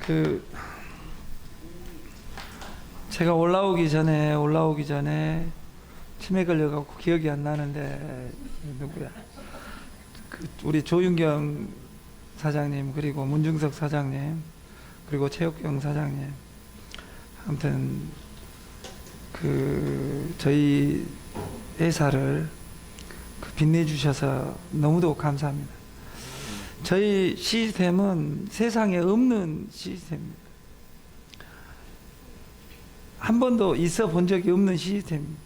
그 제가 올라오기 전에 치매 걸려갖고 기억이 안 나는데 누구야? 우리 조윤경 사장님, 그리고 문중석 사장님, 그리고 최욱경 사장님, 아무튼 저희 회사를 빛내주셔서 너무도 감사합니다. 저희 시스템은 세상에 없는 시스템입니다. 한 번도 있어 본 적이 없는 시스템입니다.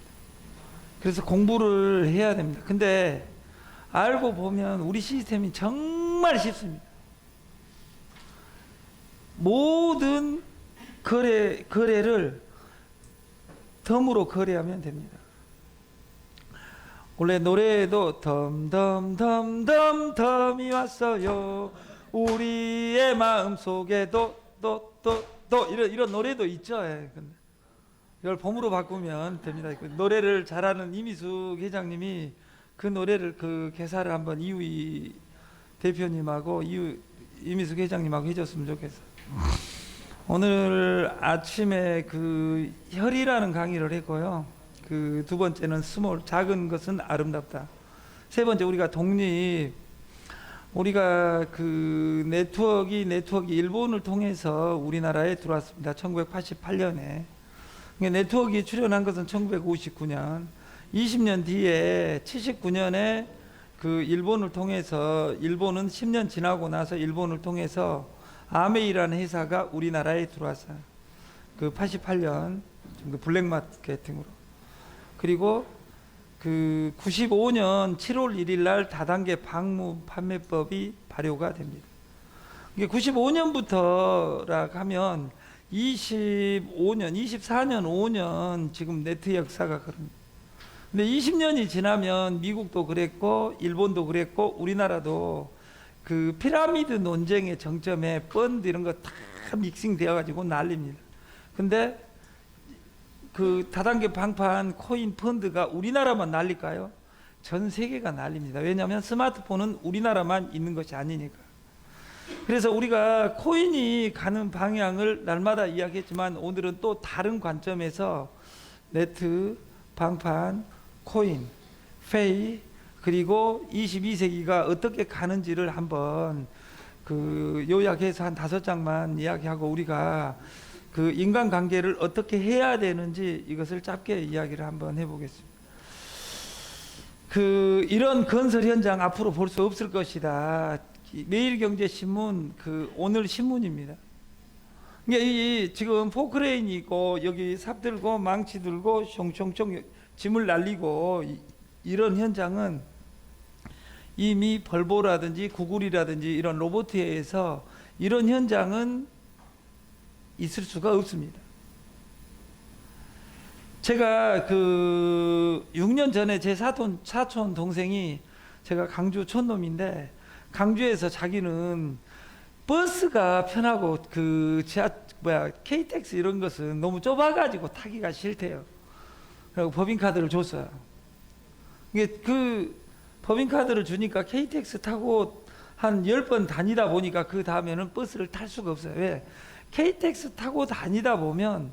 그래서 공부를 해야 됩니다. 근데 알고 보면 우리 시스템이 정말 쉽습니다. 모든 거래를 덤으로 거래하면 됩니다. 원래 노래에도 덤덤덤덤덤이 왔어요. 우리의 마음속에도 또 이런 노래도 있죠. 예. 이걸 봄으로 바꾸면 됩니다. 그 노래를 잘하는 이미숙 회장님이 그 노래를 개사를 한번 이우희 대표님하고 이미숙 회장님하고 해줬으면 좋겠어요. 오늘 아침에 혈이라는 강의를 했고요. 두 번째는 스몰, 작은 것은 아름답다. 세 번째, 우리가 독립. 우리가 네트워크 일본을 통해서 우리나라에 들어왔습니다. 1988년에. 네트워크에 출연한 것은 1959년. 20년 뒤에 79년에 일본을 통해서, 일본은 10년 지나고 나서 일본을 통해서 아메이라는 회사가 우리나라에 들어왔어요. 88년 블랙마케팅으로. 그리고 95년 7월 1일 날 다단계 방문 판매법이 발효가 됩니다. 이게 95년부터라 하면 24년 5년 지금 네트 역사가 그럽니다. 근데 20년이 지나면 미국도 그랬고 일본도 그랬고 우리나라도 피라미드 논쟁의 정점에 펀드 이런 거 다 믹싱 되어 가지고 난립니다. 근데 다단계 방판 코인 펀드가 우리나라만 난릴까요? 전 세계가 난립니다. 왜냐하면 스마트폰은 우리나라만 있는 것이 아니니까. 그래서 우리가 코인이 가는 방향을 날마다 이야기했지만 오늘은 또 다른 관점에서 네트, 방판, 코인, 페이, 그리고 22세기가 어떻게 가는지를 한번 요약해서 한 5장만 이야기하고 우리가 인간관계를 어떻게 해야 되는지 이것을 짧게 이야기를 한번 해보겠습니다. 이런 건설 현장 앞으로 볼 수 없을 것이다. 매일경제신문 오늘 신문입니다. 이게 지금 포크레인이 있고 여기 삽 들고 망치 들고 숑숑숑 짐을 날리고 이런 현장은 이미 볼보라든지 구글이라든지 이런 로봇에서 이런 현장은 있을 수가 없습니다. 제가 6년 전에 제 사촌 동생이, 제가 강주 촌놈인데 강주에서 자기는 버스가 편하고 KTX 이런 것은 너무 좁아가지고 타기가 싫대요. 그리고 법인카드를 줬어요. 이게 법인카드를 주니까 KTX 타고 한 10번 다니다 보니까 그 다음에는 버스를 탈 수가 없어요. 왜? KTX 타고 다니다 보면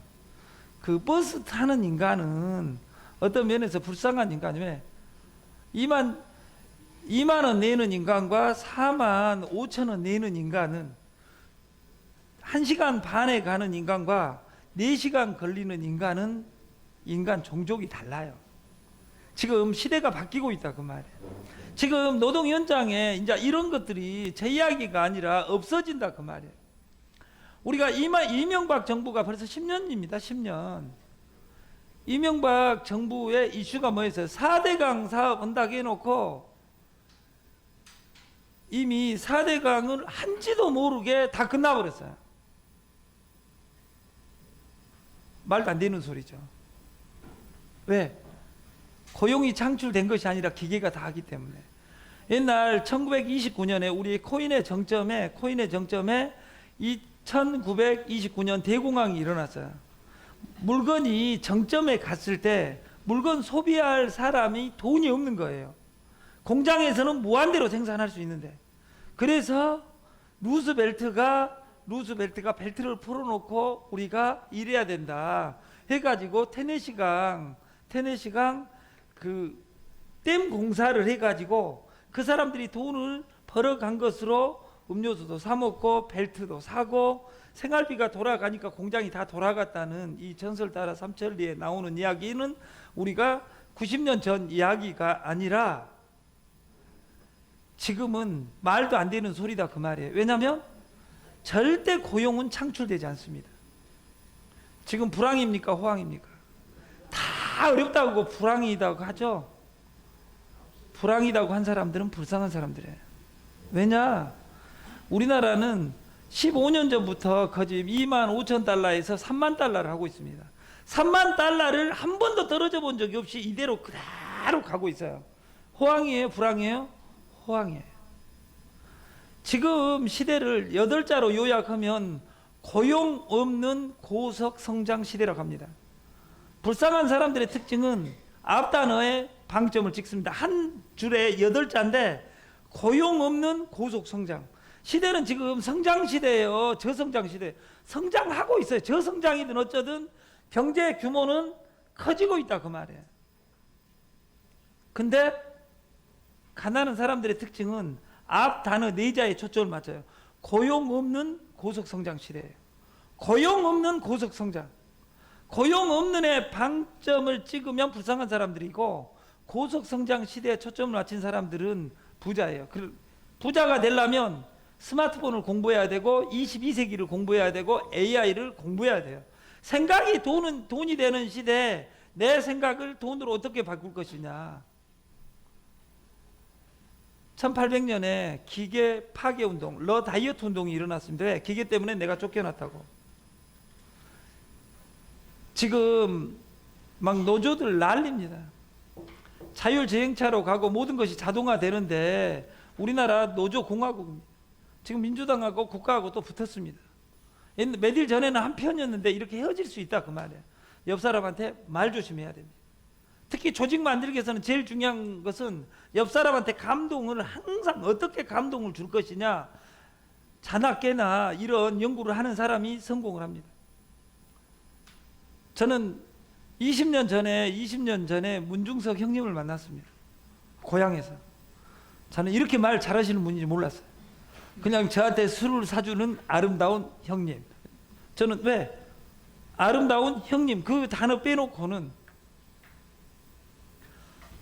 버스 타는 인간은 어떤 면에서 불쌍한 인간이에요. 2만 원 내는 인간과 4만 5천 원 내는 인간은 1시간 반에 가는 인간과 4시간 걸리는 인간은 인간 종족이 달라요. 지금 시대가 바뀌고 있다 그 말이에요. 지금 노동 현장에 이제 이런 것들이 제 이야기가 아니라 없어진다 그 말이에요. 우리가 이명박 정부가 벌써 10년입니다. 10년. 이명박 정부의 이슈가 뭐였어요? 4대강 사업 온다고 해놓고 이미 4대강을 한지도 모르게 다 끝나버렸어요. 말도 안 되는 소리죠. 왜? 고용이 창출된 것이 아니라 기계가 다 하기 때문에. 옛날 1929년에 우리 코인의 정점에 1929년 대공황이 일어났어요. 물건이 정점에 갔을 때 물건 소비할 사람이 돈이 없는 거예요. 공장에서는 무한대로 생산할 수 있는데. 그래서 루스벨트가 루즈벨트가 벨트를 풀어놓고 우리가 일해야 된다 해가지고 테네시강 그 댐 공사를 해가지고 그 사람들이 돈을 벌어간 것으로 음료수도 사 먹고 벨트도 사고 생활비가 돌아가니까 공장이 다 돌아갔다는 이 전설 따라 삼천리에 나오는 이야기는 우리가 90년 전 이야기가 아니라 지금은 말도 안 되는 소리다 그 말이에요. 왜냐하면 절대 고용은 창출되지 않습니다. 지금 불황입니까 호황입니까? 다 어렵다고 불황이라고 하죠. 불황이라고 한 사람들은 불쌍한 사람들이에요. 왜냐? 우리나라는 15년 전부터 거짓 2만 5천 달러에서 3만 달러를 하고 있습니다. 3만 달러를 한 번도 떨어져 본 적이 없이 이대로 그대로 가고 있어요. 호황이에요? 불황이에요? 호황이에요. 지금 시대를 8자로 요약하면 고용 없는 고속 성장 시대라고 합니다. 불쌍한 사람들의 특징은 앞 단어에 방점을 찍습니다. 한 줄에 8자인데 고용 없는 고속 성장. 시대는 지금 성장 시대예요. 저성장 시대. 성장하고 있어요. 저성장이든 어쩌든 경제 규모는 커지고 있다 그 말이에요. 근데 가난한 사람들의 특징은 앞 단어 4자에 초점을 맞춰요. 고용 없는 고속 성장 시대예요. 고용 없는 고속 성장. 고용 없는에 방점을 찍으면 불쌍한 사람들이고 고속 성장 시대에 초점을 맞춘 사람들은 부자예요. 부자가 되려면 스마트폰을 공부해야 되고 22세기를 공부해야 되고 AI를 공부해야 돼요. 생각이 돈이 되는 시대에 내 생각을 돈으로 어떻게 바꿀 것이냐. 1800년에 기계 파괴 운동, 다이어트 운동이 일어났습니다. 왜? 기계 때문에 내가 쫓겨났다고. 지금 막 노조들 난립니다. 자율주행차로 가고 모든 것이 자동화되는데 우리나라 노조 공화국입니다. 지금 민주당하고 국가하고 또 붙었습니다. 몇일 전에는 한 편이었는데 이렇게 헤어질 수 있다 그 말이에요. 옆 사람한테 말 조심해야 됩니다. 특히 조직 만들기 위해서는 제일 중요한 것은 옆 사람한테 감동을 항상 어떻게 감동을 줄 것이냐. 자나 깨나 이런 연구를 하는 사람이 성공을 합니다. 저는 20년 전에 문중석 형님을 만났습니다. 고향에서. 저는 이렇게 말 잘하시는 분인지 몰랐어요. 그냥 저한테 술을 사주는 아름다운 형님. 저는 왜? 아름다운 형님 그 단어 빼놓고는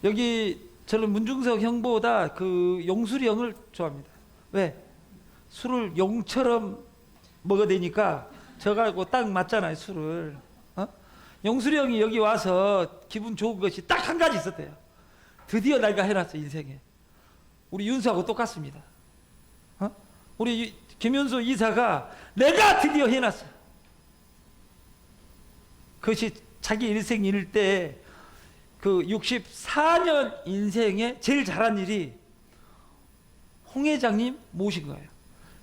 여기 저는 문중석 형보다 그 용수리 형을 좋아합니다. 왜? 술을 용처럼 먹어대니까 저하고 딱 맞잖아요 술을. 용수리 형이 여기 와서 기분 좋은 것이 딱 한 가지 있었대요. 드디어 내가 해놨어 인생에. 우리 윤수하고 똑같습니다. 우리 김윤수 이사가 내가 드디어 해놨어. 그것이 자기 일생 일 때 그 64년 인생에 제일 잘한 일이 홍 회장님 모신 거예요.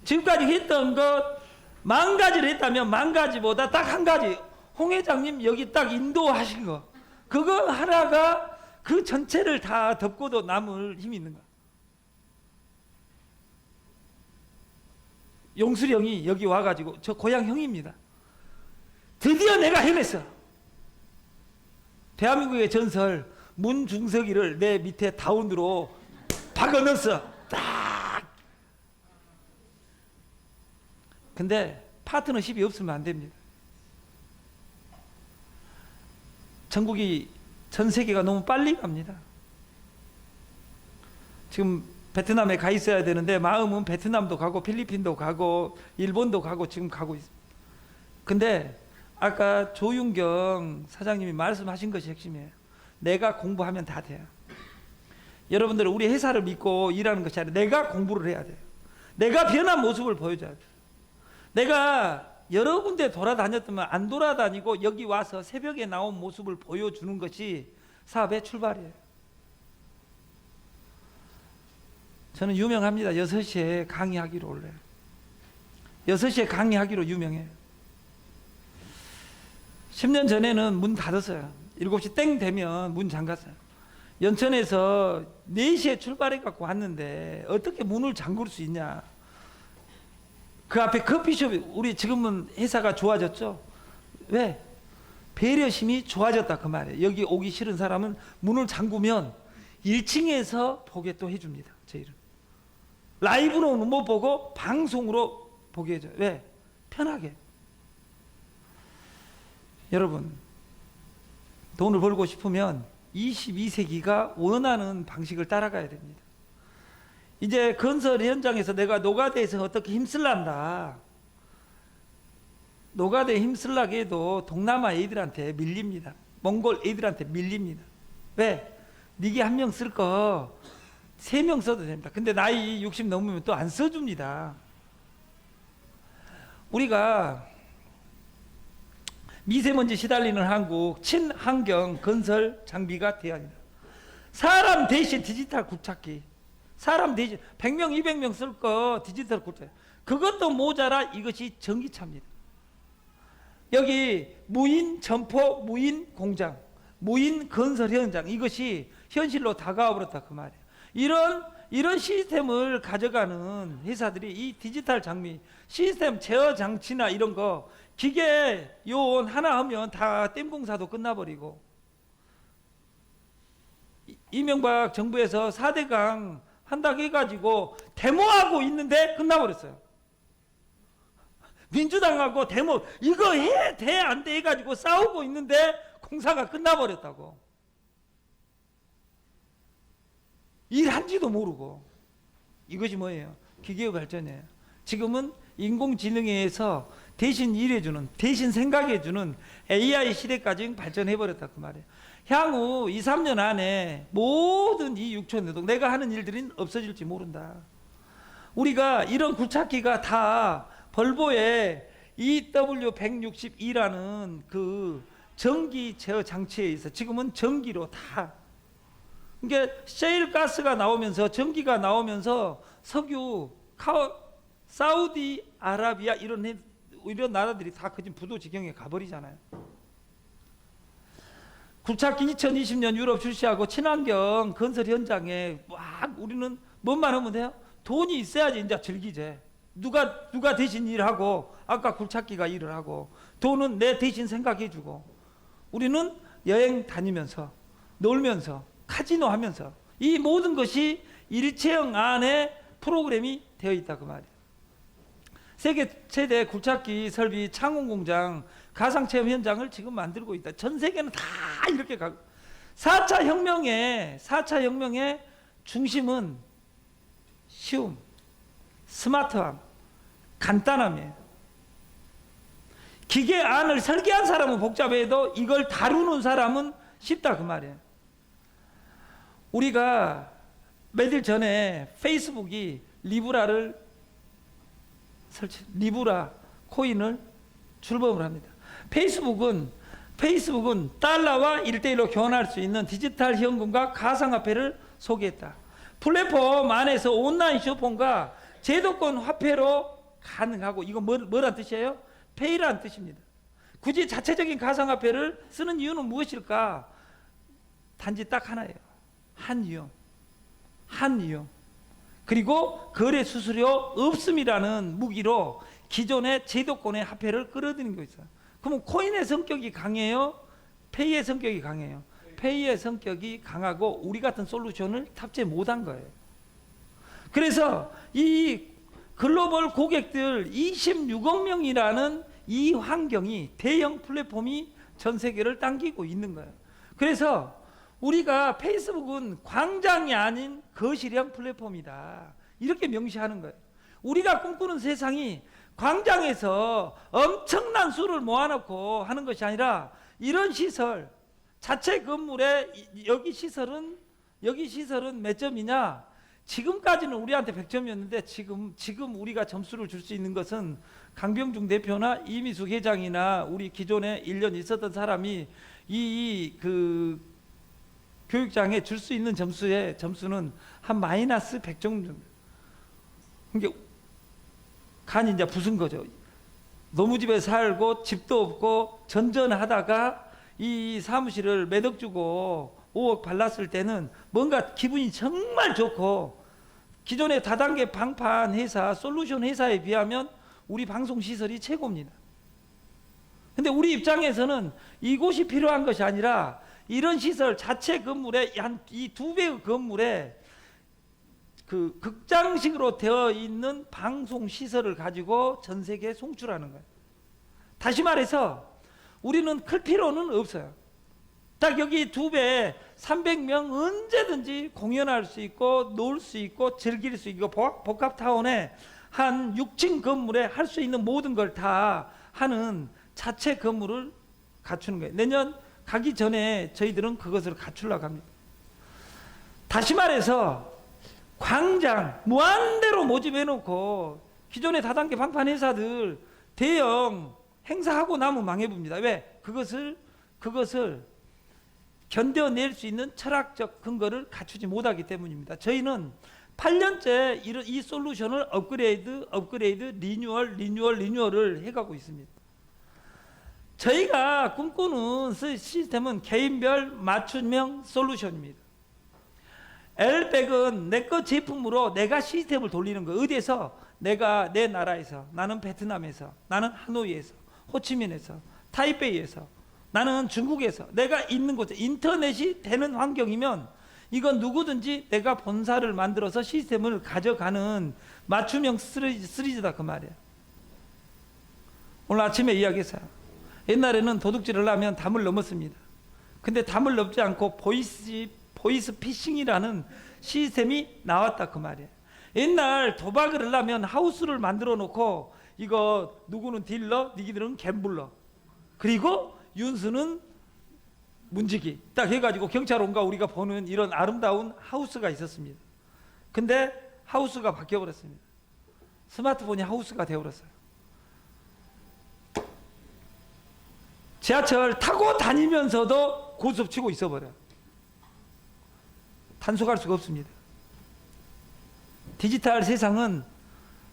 지금까지 했던 것 10,000가지를 했다면 10,000가지보다 딱 한 가지 홍 회장님 여기 딱 인도하신 거 그거 하나가 그 전체를 다 덮고도 남을 힘이 있는 거야. 용수리 형이 여기 와가지고 저 고향 형입니다. 드디어 내가 해냈어. 대한민국의 전설 문중석이를 내 밑에 다운으로 박아 넣었어. 딱. 근데 파트너십이 없으면 안 됩니다. 전국이 전 세계가 너무 빨리 갑니다. 지금 베트남에 가 있어야 되는데 마음은 베트남도 가고 필리핀도 가고 일본도 가고 지금 가고 있습니다. 근데 아까 조윤경 사장님이 말씀하신 것이 핵심이에요. 내가 공부하면 다 돼요. 여러분들은 우리 회사를 믿고 일하는 것이 아니라 내가 공부를 해야 돼요. 내가 변한 모습을 보여줘야 돼요. 내가 여러 군데 돌아다녔더만 안 돌아다니고 여기 와서 새벽에 나온 모습을 보여주는 것이 사업의 출발이에요. 저는 유명합니다. 6시에 강의하기로 원래 6시에 강의하기로 유명해요. 10년 전에는 문 닫았어요. 7시 땡 되면 문 잠갔어요. 연천에서 4시에 출발해 갖고 왔는데 어떻게 문을 잠글 수 있냐. 그 앞에 커피숍이, 우리 지금은 회사가 좋아졌죠. 왜? 배려심이 좋아졌다 그 말이에요. 여기 오기 싫은 사람은 문을 잠그면 1층에서 보게 또 해줍니다. 저희를 라이브로는 못 보고 방송으로 보게 해줘요. 왜? 편하게. 여러분, 돈을 벌고 싶으면 22세기가 원하는 방식을 따라가야 됩니다. 이제 건설 현장에서 내가 노가다에서 어떻게 힘쓸란다. 노가다에 힘쓸라게 해도 동남아 애들한테 밀립니다. 몽골 애들한테 밀립니다. 왜? 니게 한 명 쓸 거 3명 써도 됩니다. 근데 나이 60 넘으면 또 안 써줍니다. 우리가 미세먼지 시달리는 한국 친환경 건설 장비가 돼야 합니다. 사람 대신 디지털 굴착기, 사람 대신 100명 200명 쓸 거 디지털 굴착기, 그것도 모자라 이것이 전기차입니다. 여기 무인 점포, 무인 공장, 무인 건설 현장, 이것이 현실로 다가와 버렸다 그 말이에요. 이런 시스템을 가져가는 회사들이 이 디지털 장비, 시스템 제어 장치나 이런 거, 기계 요원 하나 하면 다 댐공사도 끝나버리고, 이명박 정부에서 4대강 한다고 해가지고 데모하고 있는데 끝나버렸어요. 민주당하고 데모 이거 해 돼 안 돼 해가지고 싸우고 있는데 공사가 끝나버렸다고. 일한지도 모르고. 이것이 뭐예요? 기계의 발전이에요. 지금은 인공지능에서 대신 일해주는, 대신 생각해주는 AI 시대까지 발전해버렸다 그 말이에요. 향후 2, 3년 안에 모든 이 육체노동, 내가 하는 일들은 없어질지 모른다. 우리가 이런 굴착기가 다 볼보의 EW162라는 그 전기 제어 장치에 있어. 지금은 전기로 다. 그러니까 셰일 가스가 나오면서, 전기가 나오면서 석유, 사우디아라비아 이런 나라들이 다 그진 부도 지경에 가버리잖아요. 굴착기 2020년 유럽 출시하고 친환경 건설 현장에 막 우리는 뭔만 하면 돼요? 돈이 있어야지 이제 즐기지. 누가 대신 일하고, 아까 굴착기가 일을 하고, 돈은 내 대신 생각해주고, 우리는 여행 다니면서, 놀면서, 카지노 하면서, 이 모든 것이 일체형 안에 프로그램이 되어 있다 그 말이에요. 세계 최대 굴착기 설비 창원 공장, 가상체험 현장을 지금 만들고 있다. 전 세계는 다 이렇게 가고. 4차 혁명의 중심은 쉬움, 스마트함, 간단함이에요. 기계 안을 설계한 사람은 복잡해도 이걸 다루는 사람은 쉽다 그 말이에요. 우리가 며칠 전에 페이스북이 리브라 코인을 출범을 합니다. 페이스북은 달러와 1대1로 교환할 수 있는 디지털 현금과 가상화폐를 소개했다. 플랫폼 안에서 온라인 쇼핑과 제도권 화폐로 가능하고, 이거 뭐란 뜻이에요? 페이란 뜻입니다. 굳이 자체적인 가상화폐를 쓰는 이유는 무엇일까? 단지 딱 하나예요. 한이용. 그리고 거래 수수료 없음이라는 무기로 기존의 제도권의 화폐를 끌어들이는 거 있어요. 그러면 코인의 성격이 강해요? 페이의 성격이 강해요? 페이의 성격이 강하고 우리 같은 솔루션을 탑재 못한 거예요. 그래서 이 글로벌 고객들 26억 명이라는 이 환경이, 대형 플랫폼이 전 세계를 당기고 있는 거예요. 그래서 우리가 페이스북은 광장이 아닌 거실형 플랫폼이다, 이렇게 명시하는 거예요. 우리가 꿈꾸는 세상이 광장에서 엄청난 수를 모아놓고 하는 것이 아니라, 이런 시설, 자체 건물에 여기 시설은 몇 점이냐? 지금까지는 우리한테 100점이었는데 지금 우리가 점수를 줄 수 있는 것은 강병중 대표나 이미숙 회장이나 우리 기존에 1년 있었던 사람이 그 교육장에 줄 수 있는 점수는 한 마이너스 100점 정도. 그러니까 간이 이제 부순 거죠. 노무집에 살고 집도 없고 전전하다가 이 사무실을 몇 억 주고 5억 발랐을 때는 뭔가 기분이 정말 좋고, 기존의 다단계 방판 회사, 솔루션 회사에 비하면 우리 방송 시설이 최고입니다. 근데 우리 입장에서는 이곳이 필요한 것이 아니라 이런 시설 자체 건물에 한 이 2배의 건물에 그 극장식으로 되어 있는 방송 시설을 가지고 전 세계에 송출하는 거예요. 다시 말해서 우리는 클 필요는 없어요. 딱 여기 2배 300명 언제든지 공연할 수 있고 놀 수 있고 즐길 수 있고 복합타운에 한 6층 건물에 할 수 있는 모든 걸 다 하는 자체 건물을 갖추는 거예요. 내년 가기 전에 저희들은 그것을 갖추려고 합니다. 다시 말해서 광장 무한대로 모집해놓고 기존의 다단계 방판 회사들 대형 행사하고 나면 망해봅니다. 왜? 그것을 견뎌낼 수 있는 철학적 근거를 갖추지 못하기 때문입니다. 저희는 8년째 이 솔루션을 업그레이드, 리뉴얼을 해가고 있습니다. 저희가 꿈꾸는 시스템은 개인별 맞춤형 솔루션입니다. 엘백은 내 거 제품으로 내가 시스템을 돌리는 거. 어디에서? 내가 내 나라에서, 나는 베트남에서, 나는 하노이에서, 호치민에서, 타이베이에서, 나는 중국에서, 내가 있는 곳에 인터넷이 되는 환경이면 이건 누구든지 내가 본사를 만들어서 시스템을 가져가는 맞춤형 시리즈다 그 말이에요. 오늘 아침에 이야기했어요. 옛날에는 도둑질을 하면 담을 넘었습니다. 근데 담을 넘지 않고 보이스 피싱이라는 시스템이 나왔다 그 말이에요. 옛날 도박을 하려면 하우스를 만들어 놓고 이거 누구는 딜러, 니들은 갬블러, 그리고 윤수는 문지기 딱 해가지고 경찰 온가 우리가 보는 이런 아름다운 하우스가 있었습니다. 근데 하우스가 바뀌어버렸습니다. 스마트폰이 하우스가 되어버렸어요. 지하철 타고 다니면서도 고스톱 치고 있어버려요. 단속할 수가 없습니다. 디지털 세상은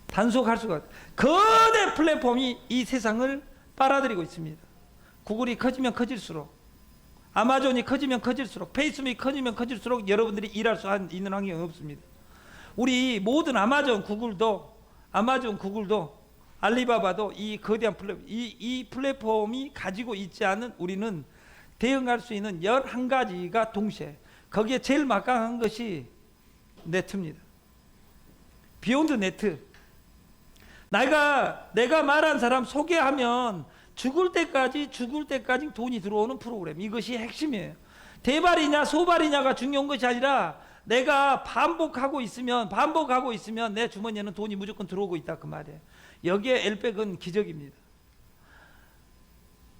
단속할 수가 없어요. 거대 플랫폼이 이 세상을 빨아들이고 있습니다. 구글이 커지면 커질수록, 아마존이 커지면 커질수록, 페이스북이 커지면 커질수록 여러분들이 일할 수 있는 환경이 없습니다. 우리 모든 아마존 구글도 알리바바도 이 거대한 플랫폼, 이 플랫폼이 가지고 있지 않은 우리는 대응할 수 있는 11가지가 동시에, 거기에 제일 막강한 것이 네트입니다. 비욘드 네트. 내가 말한 사람 소개하면 죽을 때까지 돈이 들어오는 프로그램. 이것이 핵심이에요. 대발이냐 소발이냐가 중요한 것이 아니라 내가 반복하고 있으면 내 주머니에는 돈이 무조건 들어오고 있다 그 말이에요. 여기에 엘백은 기적입니다.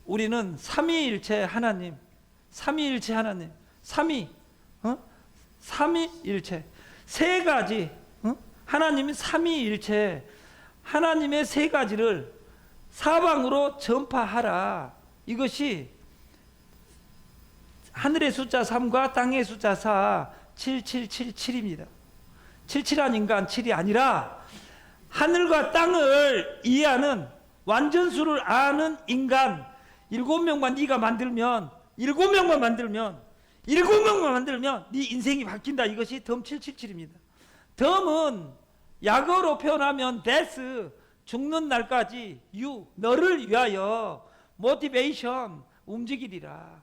우리는 삼위일체 하나님, 삼위일체 세 가지, 하나님이 삼위일체, 하나님의 세 가지를 사방으로 전파하라. 이것이 하늘의 숫자 3과 땅의 숫자 4, 7777입니다. 77한 인간 7이 아니라 하늘과 땅을 이해하는 완전수를 아는 인간 7명만 네가 만들면, 7명만 만들면 네 인생이 바뀐다. 이것이 덤 777입니다. 덤은 약어로 표현하면 death, 죽는 날까지, you, 너를 위하여, motivation, 움직이리라.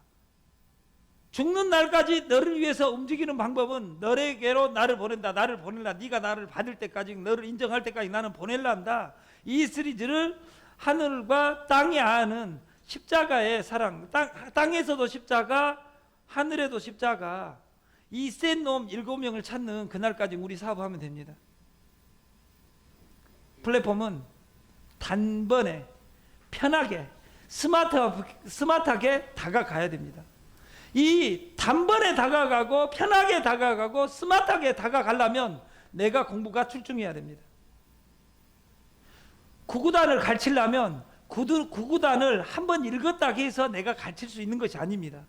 죽는 날까지 너를 위해서 움직이는 방법은 너에게로 나를 보낸다. 네가 나를 받을 때까지, 너를 인정할 때까지 나는 보낼라 한다. 이 시리즈를 하늘과 땅이 아는 십자가의 사랑, 땅에서도 십자가, 하늘에도 십자가, 이 센 놈 7명을 찾는 그날까지 우리 사업하면 됩니다. 플랫폼은 단번에 편하게 스마트하게 다가가야 됩니다. 이 단번에 다가가고 편하게 다가가고 스마트하게 다가가려면 내가 공부가 출중해야 됩니다. 구구단을 가르치려면 구구단을 한번 읽었다 해서 내가 가르칠 수 있는 것이 아닙니다.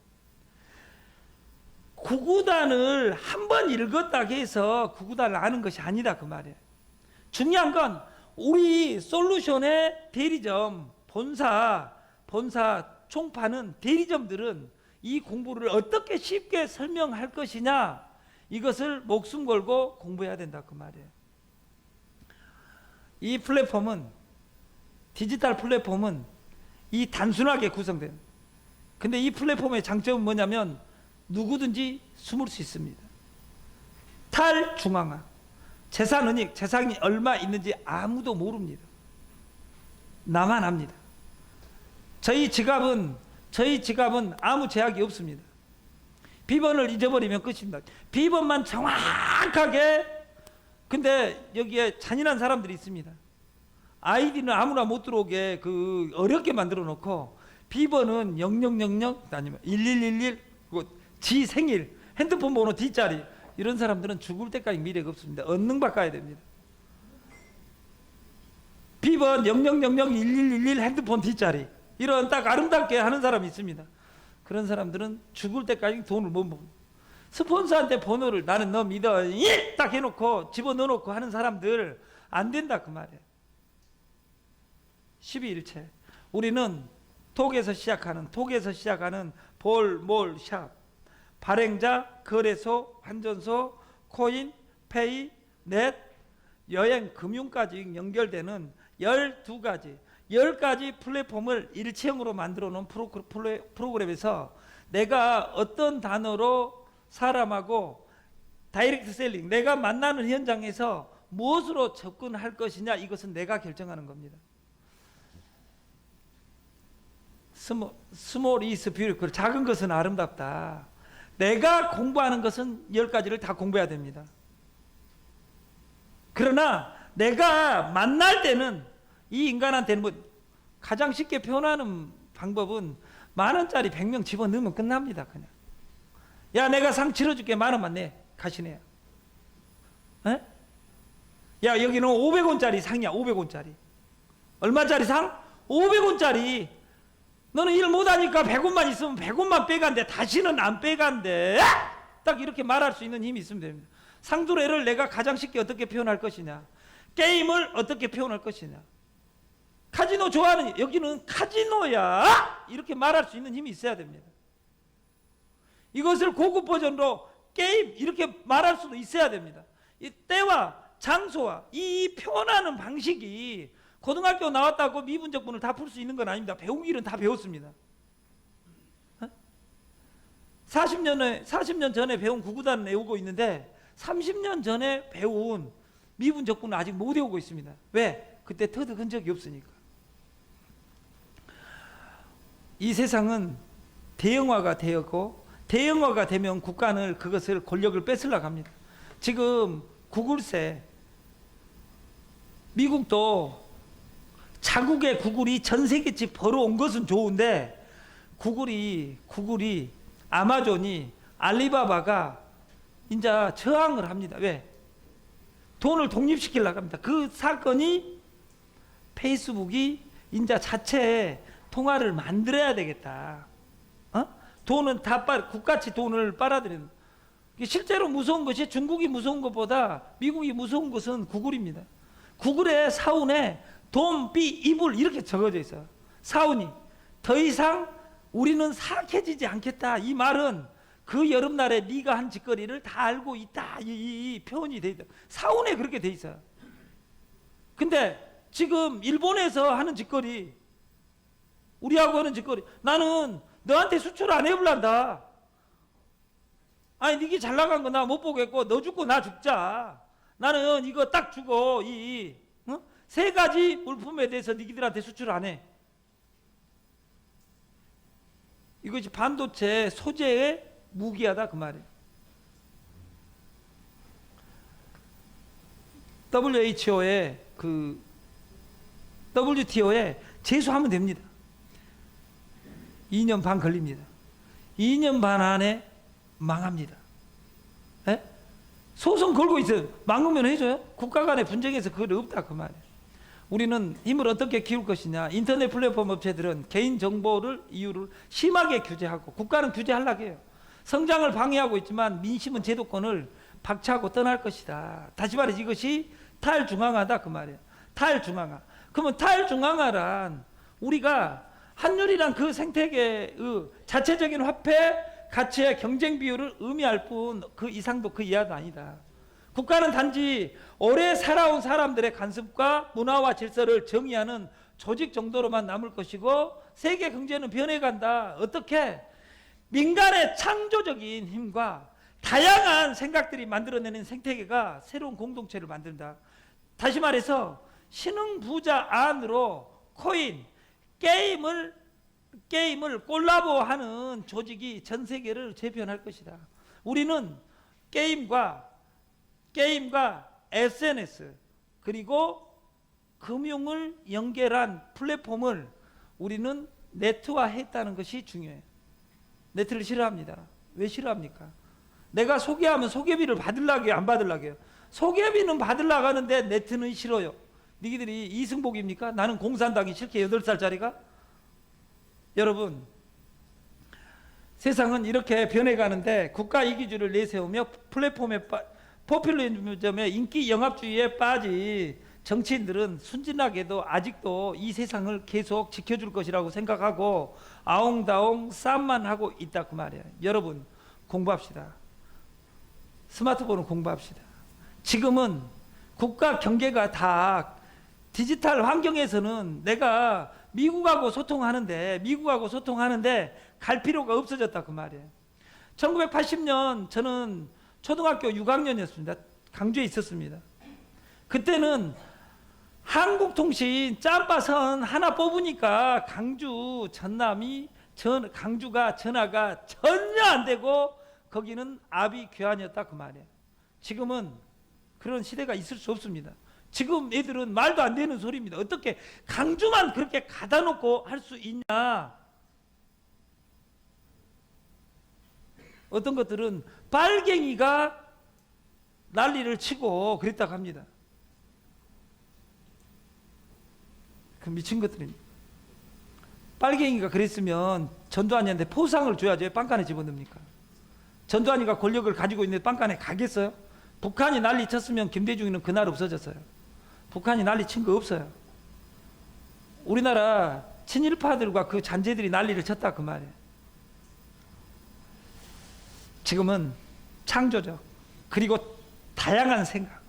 구구단을 한번 읽었다 해서 구구단을 아는 것이 아니다 그 말이에요. 중요한 건 우리 솔루션의 대리점, 본사 총파는 대리점들은 이 공부를 어떻게 쉽게 설명할 것이냐, 이것을 목숨 걸고 공부해야 된다 그 말이에요. 이 플랫폼은 디지털 플랫폼은 이 단순하게 구성된, 근데 이 플랫폼의 장점은 뭐냐면 누구든지 숨을 수 있습니다. 탈중앙화, 재산은닉, 재산이 얼마 있는지 아무도 모릅니다. 나만 압니다. 저희 지갑은 아무 제약이 없습니다. 비번을 잊어버리면 끝입니다. 비번만 정확하게. 근데 여기에 잔인한 사람들이 있습니다. 아이디는 아무나 못 들어오게 어렵게 만들어 놓고 비번은 0000 아니면 1111, 지 생일, 핸드폰 번호 뒷자리. 이런 사람들은 죽을 때까지 미래가 없습니다. 언능 바꿔야 됩니다. 비번 0000 1111 핸드폰 뒷자리, 이런 딱 아름답게 하는 사람이 있습니다. 그런 사람들은 죽을 때까지 돈을 못 먹어요. 스폰서한테 번호를 나는 너 믿어 딱 해놓고 집어넣어놓고 하는 사람들 안 된다 그 말이에요. 12일체. 우리는 톡에서 시작하는 볼, 몰, 샵, 발행자, 거래소, 환전소, 코인, 페이, 넷, 여행, 금융까지 연결되는 10가지 플랫폼을 일체형으로 만들어 놓은 프로그램에서 내가 어떤 단어로 사람하고 다이렉트 셀링, 내가 만나는 현장에서 무엇으로 접근할 것이냐, 이것은 내가 결정하는 겁니다. 스몰 이즈 뷰티풀, 작은 것은 아름답다. 내가 공부하는 것은 10가지를 다 공부해야 됩니다. 그러나 내가 만날 때는 이 인간한테는 가장 쉽게 표현하는 방법은 10,000원짜리 100명 집어넣으면 끝납니다. 그냥 야 내가 상 치러줄게, 10,000원만 내 가시네요. 에? 야 여기는 500원짜리 상이야. 500원짜리 얼마짜리 상? 500원짜리. 너는 일 못하니까 100원만 있으면 100원만 빼간대. 다시는 안 빼간대. 딱 이렇게 말할 수 있는 힘이 있으면 됩니다. 상조례를 내가 가장 쉽게 어떻게 표현할 것이냐, 게임을 어떻게 표현할 것이냐, 카지노 좋아하는, 여기는 카지노야, 이렇게 말할 수 있는 힘이 있어야 됩니다. 이것을 고급 버전으로 게임 이렇게 말할 수도 있어야 됩니다. 이 때와 장소와 이 표현하는 방식이 고등학교 나왔다고 미분적분을 다 풀 수 있는 건 아닙니다. 배우기는 다 배웠습니다. 40년 전에 배운 구구단을 외우고 있는데 30년 전에 배운 미분적분은 아직 못 외우고 있습니다. 왜? 그때 터득한 적이 없으니까. 이 세상은 대형화가 되었고, 대형화가 되면 국가는 그것을 권력을 뺏으려고 합니다. 지금 구글세, 미국도 자국의 구글이 전 세계치 벌어온 것은 좋은데, 구글이 아마존이, 알리바바가 이제 저항을 합니다. 왜? 돈을 독립시키려고 합니다. 그 사건이 페이스북이 이제 자체 통화를 만들어야 되겠다. 돈은 다 국가치 돈을 빨아들이는. 실제로 무서운 것이, 중국이 무서운 것보다 미국이 무서운 것은 구글입니다. 구글의 사운에 Don't be evil 이렇게 적어져 있어요. 사운이 더 이상 우리는 사악해지지 않겠다. 이 말은 그 여름날에 네가 한 짓거리를 다 알고 있다. 이 표현이 돼 있다. 사운에 그렇게 돼 있어요. 근데 지금 일본에서 하는 짓거리, 우리하고 하는 짓거리, 나는 너한테 수출 안 해볼란다. 아니 니게 잘 나간 거 나 못 보겠고 너 죽고 나 죽자. 나는 이거 딱 주고 세 가지 물품에 대해서 니들한테 수출 안 해. 이것이 반도체 소재의 무기하다 그 말이에요. WTO에 제소하면 됩니다. 2년 반 걸립니다. 2년 반 안에 망합니다. 에? 소송 걸고 있어요. 망하면 해줘요? 국가 간의 분쟁에서 그건 없다 그 말이에요. 우리는 힘을 어떻게 키울 것이냐. 인터넷 플랫폼 업체들은 개인정보를 이유를 심하게 규제하고, 국가는 규제하려고 해요. 성장을 방해하고 있지만 민심은 제도권을 박차하고 떠날 것이다. 다시 말해서 이것이 탈중앙화다 그 말이에요. 탈중앙화. 그러면 탈중앙화란 우리가 환율이란 그 생태계의 자체적인 화폐 가치의 경쟁 비율을 의미할 뿐 그 이상도 그 이하도 아니다. 국가는 단지 오래 살아온 사람들의 관습과 문화와 질서를 정의하는 조직 정도로만 남을 것이고 세계 경제는 변해간다. 어떻게? 민간의 창조적인 힘과 다양한 생각들이 만들어내는 생태계가 새로운 공동체를 만든다. 다시 말해서 신흥부자 안으로 코인, 게임을 콜라보하는 조직이 전 세계를 재편할 것이다. 우리는 게임과 SNS 그리고 금융을 연결한 플랫폼을 우리는 네트화했다는 것이 중요해요. 네트를 싫어합니다. 왜 싫어합니까? 내가 소개하면 소개비를 받으려고요, 안 받으려고요? 소개비는 받으려고 하는데 네트는 싫어요. 니들이 이승복입니까? 나는 공산당이 싫게 8살짜리가? 여러분, 세상은 이렇게 변해가는데 국가 이기주의를 내세우며 플랫폼에 포퓰리즘에 인기 영합주의에 빠진 정치인들은 순진하게도 아직도 이 세상을 계속 지켜줄 것이라고 생각하고 아웅다웅 싸움만 하고 있다 그 말이에요. 여러분, 공부합시다. 스마트폰을 공부합시다. 지금은 국가 경계가 다 디지털 환경에서는 내가 미국하고 소통하는데 갈 필요가 없어졌다 그 말이에요. 1980년 저는 초등학교 6학년이었습니다. 강주에 있었습니다. 그때는 한국통신 짬바선 하나 뽑으니까 강주 전남이 강주가 전화가 전혀 안 되고 거기는 압이 귀환이었다 그 말이에요. 지금은 그런 시대가 있을 수 없습니다. 지금 애들은 말도 안 되는 소리입니다. 어떻게 강주만 그렇게 가다 놓고 할 수 있냐? 어떤 것들은 빨갱이가 난리를 치고 그랬다고 합니다. 그 미친 것들입니다. 빨갱이가 그랬으면 전두환이한테 포상을 줘야지 왜 빵간에 집어넣습니까? 전두환이가 권력을 가지고 있는데 빵간에 가겠어요? 북한이 난리 쳤으면 김대중이는 그날 없어졌어요. 북한이 난리 친 거 없어요. 우리나라 친일파들과 그 잔재들이 난리를 쳤다 그 말이에요. 지금은 창조적 그리고 다양한 생각,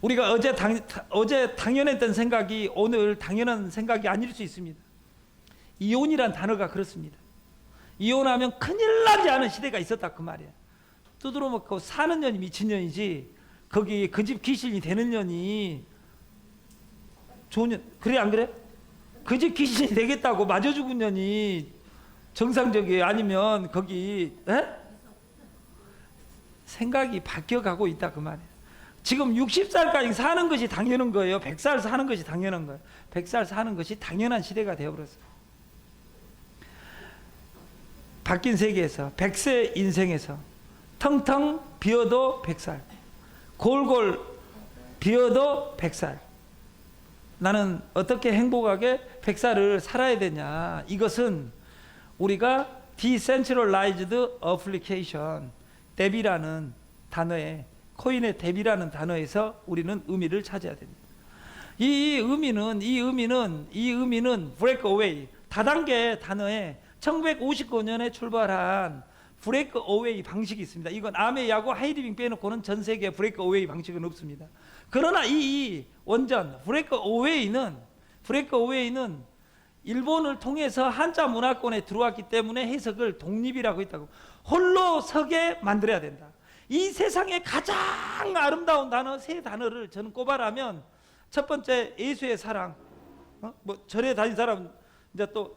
우리가 어제 당연했던 생각이 오늘 당연한 생각이 아닐 수 있습니다. 이혼이란 단어가 그렇습니다. 이혼하면 큰일 나지 않은 시대가 있었다 그 말이에요. 두드러 먹고 사는 년이 미친년이지 거기 그 집 귀신이 되는 년이 좋은 년, 그래 안 그래? 그 집 귀신이 되겠다고 맞아 죽은 년이 정상적이에요? 아니면 거기 생각이 바뀌어가고 있다 그 말이에요. 지금 60살까지 사는 것이 당연한 거예요? 100살 사는 것이 당연한 거예요? 100살 사는 것이 당연한 시대가 되어버렸어요. 바뀐 세계에서 100세 인생에서 텅텅 비어도 100살, 골골 비어도 100살. 나는 어떻게 행복하게 100살을 살아야 되냐? 이것은 우리가 Decentralized Application, DApp이라는 단어에, 코인의 DApp이라는 단어에서 우리는 의미를 찾아야 됩니다. 이 의미는 breakaway, 다단계 단어에 1959년에 출발한 브레이크어웨이 방식이 있습니다. 이건 아메야고 하이리빙 빼놓고는 전 세계 브레이크어웨이 방식은 없습니다. 그러나 이 원전 브레이크어웨이는 일본을 통해서 한자 문화권에 들어왔기 때문에 해석을 독립이라고 했다고. 홀로 서게 만들어야 된다. 이 세상에 가장 아름다운 단어 세 단어를 저는 꼽아라면 첫 번째 예수의 사랑. 뭐 절에 다닌 사람 이제 또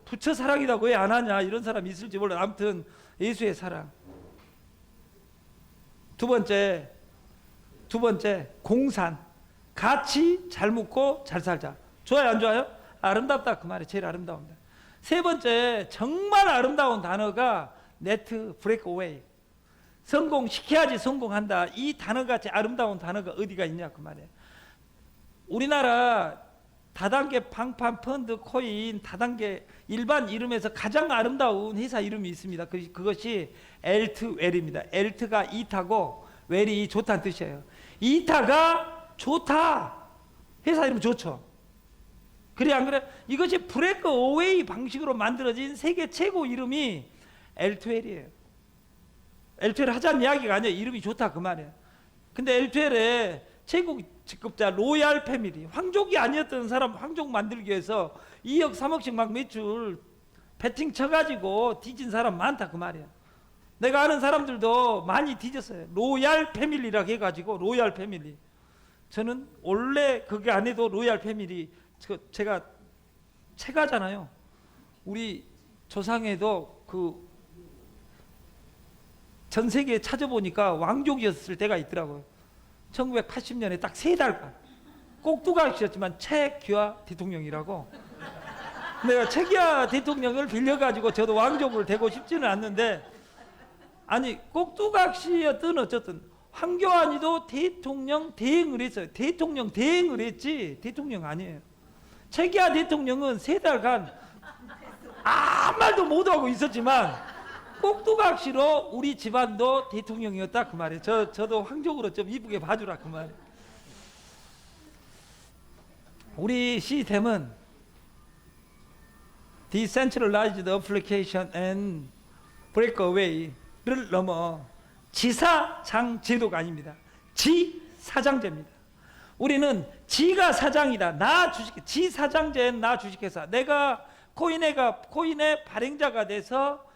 부처 사랑이라고 왜 안 하냐 이런 사람이 있을지 몰라요. 아무튼 예수의 사랑. 두 번째 공산. 같이 잘 묵고 잘 살자. 좋아요 안 좋아요? 아름답다 그 말이 제일 아름다운데. 세 번째 정말 아름다운 단어가 네트 브레이크어웨이. 성공시켜야지 성공한다. 이 단어같이 아름다운 단어가 어디가 있냐 그 말이에요. 우리나라 다단계 방판 펀드 코인 다단계 일반 이름에서 가장 아름다운 회사 이름이 있습니다. 그것이 엘트웰입니다. 엘트가 이타고 웰이 좋다는 뜻이에요. 이타가 좋다. 회사 이름 좋죠. 그래 안 그래? 이것이 브레이크 어웨이 방식으로 만들어진 세계 최고 이름이 엘트웰이에요. 엘트웰 하자는 이야기가 아니에요. 이름이 좋다 그 말이에요. 근데 엘트웰의 직급자 로얄 패밀리, 황족이 아니었던 사람 황족 만들기 위해서 2억 3억씩 막 매출 배팅 쳐가지고 뒤진 사람 많다 그 말이야. 내가 아는 사람들도 많이 뒤졌어요. 로얄 패밀리라고 해가지고 로얄 패밀리. 저는 원래 그게 안 해도 로얄 패밀리 제가 책하잖아요. 우리 조상에도 그 전 세계에 찾아보니까 왕족이었을 때가 있더라고요. 1980년에 딱 3달간 꼭두각시였지만 최규하 대통령이라고. 내가 최규하 대통령을 빌려가지고 저도 왕족을 되고 싶지는 않는데, 아니 꼭두각시였든 어쨌든 황교안이도 대통령 대행을 했어요. 대통령 대행을 했지 대통령 아니에요. 최규하 대통령은 3달간 아무 말도 못하고 있었지만 꼭두각시로 우리 집안도 대통령이었다 그 말이에요. 저도 황족으로 좀 이쁘게 봐주라 그 말이에요. 우리 시스템은 Decentralized Application and Breakaway를 넘어 지사장 제도가 아닙니다. 지사장제입니다. 우리는 지가 사장이다. 나 주식, 지사장제 나 주식회사. 내가 코인의 발행자가 돼서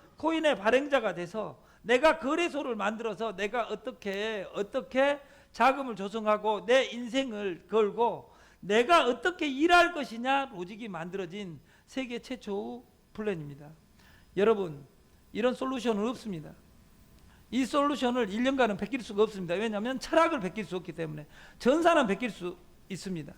내가 거래소를 만들어서 내가 어떻게 자금을 조성하고 내 인생을 걸고 내가 어떻게 일할 것이냐 로직이 만들어진 세계 최초의 플랜입니다. 여러분, 이런 솔루션은 없습니다. 이 솔루션을 1년간은 베낄 수가 없습니다. 왜냐하면 철학을 베낄 수 없기 때문에. 전사는 베낄 수 있습니다.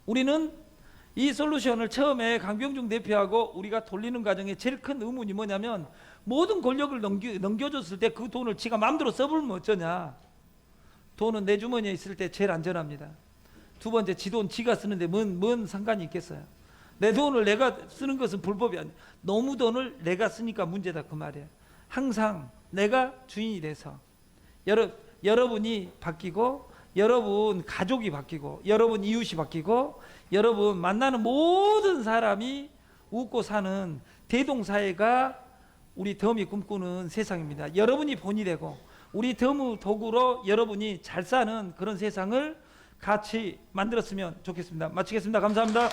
우리는 이 솔루션을 처음에 강병중 대표하고 우리가 돌리는 과정에 제일 큰 의문이 뭐냐면, 모든 권력을 넘겨줬을 때 그 돈을 지가 마음대로 써버리면 어쩌냐. 돈은 내 주머니에 있을 때 제일 안전합니다. 두 번째, 지 돈 지가 쓰는데 뭔 상관이 있겠어요. 내 돈을 내가 쓰는 것은 불법이 아니에요. 너무 돈을 내가 쓰니까 문제다 그 말이에요. 항상 내가 주인이 돼서 여러분이 바뀌고, 여러분 가족이 바뀌고, 여러분 이웃이 바뀌고, 여러분 만나는 모든 사람이 웃고 사는 대동사회가 우리 덤이 꿈꾸는 세상입니다. 여러분이 본이 되고 우리 덤의 도구로 여러분이 잘 사는 그런 세상을 같이 만들었으면 좋겠습니다. 마치겠습니다. 감사합니다.